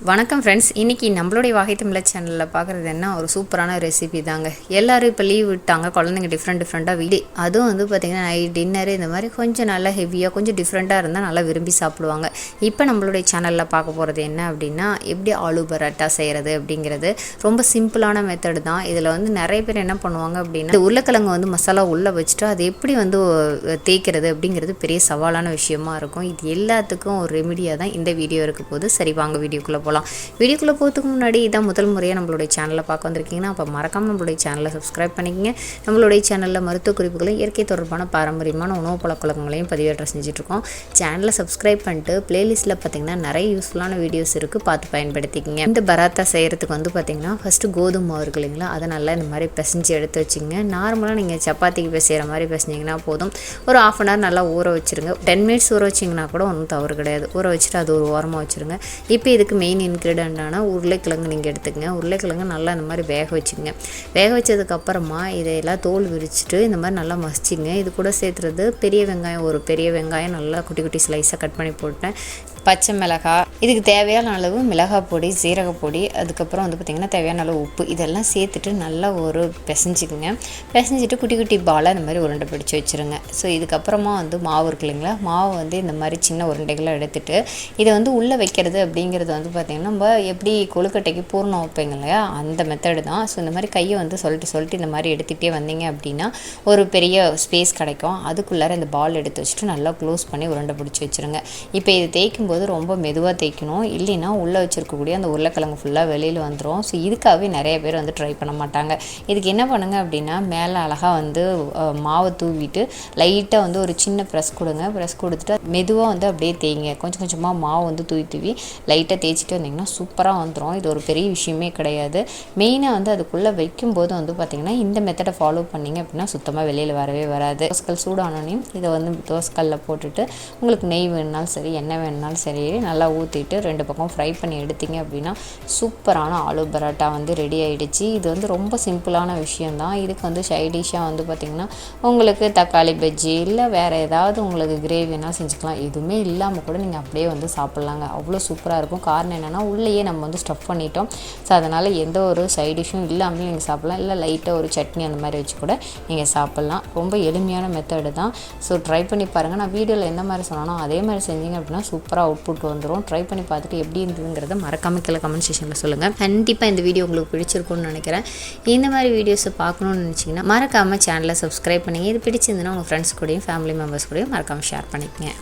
வணக்கம் ஃப்ரெண்ட்ஸ், இன்றைக்கி நம்மளுடைய வாகை தமிழ் சேனலில் பார்க்குறது என்ன ஒரு சூப்பரான ரெசிபி தாங்க. எல்லோரும் இப்போ லீவ் விட்டாங்க, குழந்தைங்க டிஃப்ரெண்ட்டாக வீடு அதுவும் வந்து பார்த்திங்கன்னா நைட் டின்னரு இந்த மாதிரி கொஞ்சம் நல்லா ஹெவியாக கொஞ்சம் டிஃப்ரெண்ட்டாக இருந்தால் நல்லா விரும்பி சாப்பிடுவாங்க. இப்போ நம்மளுடைய சேனலில் பார்க்க போகிறது என்ன அப்படின்னா, எப்படி ஆலூ பராட்டா செய்கிறது அப்படிங்கிறது ரொம்ப சிம்பிளான மெத்தடு தான். இதில் வந்து நிறைய பேர் என்ன பண்ணுவாங்க அப்படின்னா, இந்த உருளைக்கிழங்கு வந்து மசாலா உள்ளே வச்சுட்டு அது எப்படி வந்து தேய்க்கிறது அப்படிங்கிறது பெரிய சவாலான விஷயமா இருக்கும். இது எல்லாத்துக்கும் ஒரு ரெமிடியாக தான் இந்த வீடியோ இருக்க போது. சரி வாங்க வீடியோக்குள்ளே போகலாம். வீடியோக்குள்ளே போகிறதுக்கு முன்னாடி இதான் முதல் முறையாக நம்மளுடைய சேனலை பார்க்க வந்திருக்கீங்கன்னா அப்போ மறக்காமல் நம்மளுடைய சேனலை சப்ஸ்கிரைப் பண்ணிக்கங்க. நம்மளுடைய சேனலில் மருத்துவ குறிப்புகளும் இயற்கை தொடர்பான பாரம்பரியமான உணவு பழக்கங்களையும் பதிவேற்ற செஞ்சுட்ருக்கோம். சேனலை சப்ஸ்கிரைப் பண்ணிட்டு பிளேலிஸ்ட்டில் பார்த்திங்கன்னா நிறைய யூஸ்ஃபுல்லான வீடியோஸ் இருக்குது, பார்த்து பயன்படுத்திக்கங்க. இந்த பராத்தா செய்கிறதுக்கு வந்து பார்த்திங்கன்னா ஃபஸ்ட்டு கோதுமை மாவு இருக்கு இல்லைங்களா, அதை நல்லா இந்த மாதிரி பிசைஞ்சு எடுத்து வச்சுங்க. நார்மலாக நீங்கள் சப்பாத்திக்கு பிசைகிற மாதிரி பிசைஞ்சிங்கன்னா போதும். ஒரு ½ hour நல்லா ஊற வச்சுருங்க. 10 minutes ஊற வச்சிங்கன்னா கூட ஒன்றும் தவறு கிடையாது. ஊற வச்சுட்டு அது ஒரு ஓரமாக வச்சுருங்க. இப்போ இதுக்கு மெயின் இன்க்ரீடியண்டான உருளைக்கிழங்கு நீங்கள் எடுத்துக்கங்க. உருளைக்கிழங்கு நல்லா இந்த மாதிரி வேக வச்சுங்க. வேக வச்சதுக்கப்புறமா இதையெல்லாம் தோல் விரிச்சிட்டு இந்த மாதிரி நல்லா மசிச்சிங்க. இது கூட சேர்த்துறது பெரிய வெங்காயம், ஒரு பெரிய வெங்காயம் நல்லா குட்டி குட்டி ஸ்லைஸாக கட் பண்ணி போட்டேன். பச்சை மிளகாய், இதுக்கு தேவையான அளவு மிளகாய் பொடி, சீரகப்பொடி, அதுக்கப்புறம் வந்து பார்த்திங்கன்னா தேவையான அளவு உப்பு, இதெல்லாம் சேர்த்துட்டு நல்லா ஒரு பிசைஞ்சிக்குங்க. பிசைஞ்சிட்டு குட்டி குட்டி பாலாக இந்த மாதிரி உருண்டை பிடிச்சி வச்சுருங்க. ஸோ இதுக்கப்புறமா வந்து மாவு இருக்கு இல்லைங்களா, மாவு வந்து இந்த மாதிரி சின்ன உருண்டைகளை எடுத்துகிட்டு இதை வந்து உள்ளே வைக்கிறது அப்படிங்கிறது வந்து பார்த்திங்கன்னா நம்ம எப்படி கொழுக்கட்டைக்கு பூர்ணம் வைப்பீங்க இல்லையா, அந்த மெத்தடு தான். ஸோ இந்த மாதிரி கையை வந்து சொல்லிட்டு இந்த மாதிரி எடுத்துகிட்டே வந்தீங்க அப்படின்னா ஒரு பெரிய ஸ்பேஸ் கிடைக்கும். அதுக்குள்ளார இந்த பால் எடுத்து வச்சுட்டு நல்லா க்ளோஸ் பண்ணி உருண்டை பிடிச்சி வச்சுருங்க. இப்போ இது தேய்க்கும் போது ரொம்ப மெதுவாக தேய்க்கணும், இல்லைன்னா உள்ளே வச்சுருக்கக்கூடிய அந்த உருளைக்கிழங்கு ஃபுல்லாக வெளியில் வந்துடும். ஸோ இதுக்காகவே நிறைய பேர் வந்து ட்ரை பண்ண மாட்டாங்க. இதுக்கு என்ன பண்ணுங்க அப்படின்னா, மேலே அழகாக வந்து மாவை தூவிட்டு லைட்டாக வந்து ஒரு சின்ன ப்ரெஸ் கொடுங்க. ப்ரெஸ் கொடுத்துட்டு மெதுவாக வந்து அப்படியே தேய்ங்க. கொஞ்சம் கொஞ்சமாக மாவு வந்து தூவி லைட்டாக தேய்ச்சிட்டு வந்தீங்கன்னா சூப்பராக வந்துடும். இது ஒரு பெரிய விஷயமே கிடையாது. மெயினாக வந்து அதுக்குள்ளே வைக்கும்போது வந்து பார்த்திங்கன்னா இந்த மெத்தடை ஃபாலோ பண்ணிங்க அப்படின்னா சுத்தமாக வெளியில் வரவே வராது. தோசைக்கல் சூடானோனையும் இதை வந்து தோசைக்கல்லில் போட்டுட்டு உங்களுக்கு நெய் வேணுனாலும் சரி, எண்ணெய் வேணுனாலும் சரி நல்லா ஊற்றிட்டு 2 பக்கம் ஃப்ரை பண்ணி எடுத்திங்க அப்படின்னா சூப்பரான ஆலூ பராட்டா வந்து ரெடி ஆகிடுச்சு. இது வந்து ரொம்ப சிம்பிளான விஷயந்தான். இதுக்கு வந்து சைடிஷ்ஷாக வந்து பார்த்திங்கன்னா உங்களுக்கு தக்காளி பஜ்ஜி இல்லை வேறு ஏதாவது உங்களுக்கு கிரேவினா செஞ்சுக்கலாம். எதுவுமே இல்லாமல் கூட நீங்கள் அப்படியே வந்து சாப்பிட்லாங்க. அவ்வளோ சூப்பராக இருக்கும். காரணம் என்னென்னா உள்ளேயே நம்ம வந்து ஸ்டஃப் பண்ணிட்டோம். ஸோ அதனால் எந்த ஒரு சைடிஷ்ஷும் இல்லாமல் நீங்கள் சாப்பிட்லாம். இல்லை லைட்டாக ஒரு சட்னி அந்த மாதிரி வச்சு கூட நீங்கள் சாப்பிட்லாம். ரொம்ப எளிமையான மெத்தடு தான். ஸோ ட்ரை பண்ணி பாருங்கள். நான் வீடியோவில் எந்த மாதிரி சொன்னானோ அதே மாதிரி செஞ்சீங்க அப்படின்னா சூப்பராக அவுட்புட் வந்துடும். ட்ரை பண்ணி பார்த்துட்டு எப்படி இருந்ததுங்கிறத மறக்காம கீழே கமெண்ட் செக்ஷனில் சொல்லுங்கள். கண்டிப்பாக இந்த வீடியோ உங்களுக்கு பிடிச்சிருக்கும்னு நினைக்கிறேன். இந்த மாதிரி வீடியோஸை பார்க்கணுன்னு நினச்சிங்கன்னா மறக்காமல் சேனலை சப்ஸ்கிரைப் பண்ணிங்க. இது பிடிச்சிருந்துன்னா உங்கள் ஃப்ரெண்ட்ஸ் கூடயும் ஃபேமிலி மெம்பர்ஸ் கூடயும் மறக்காமல் ஷேர் பண்ணிக்கங்க.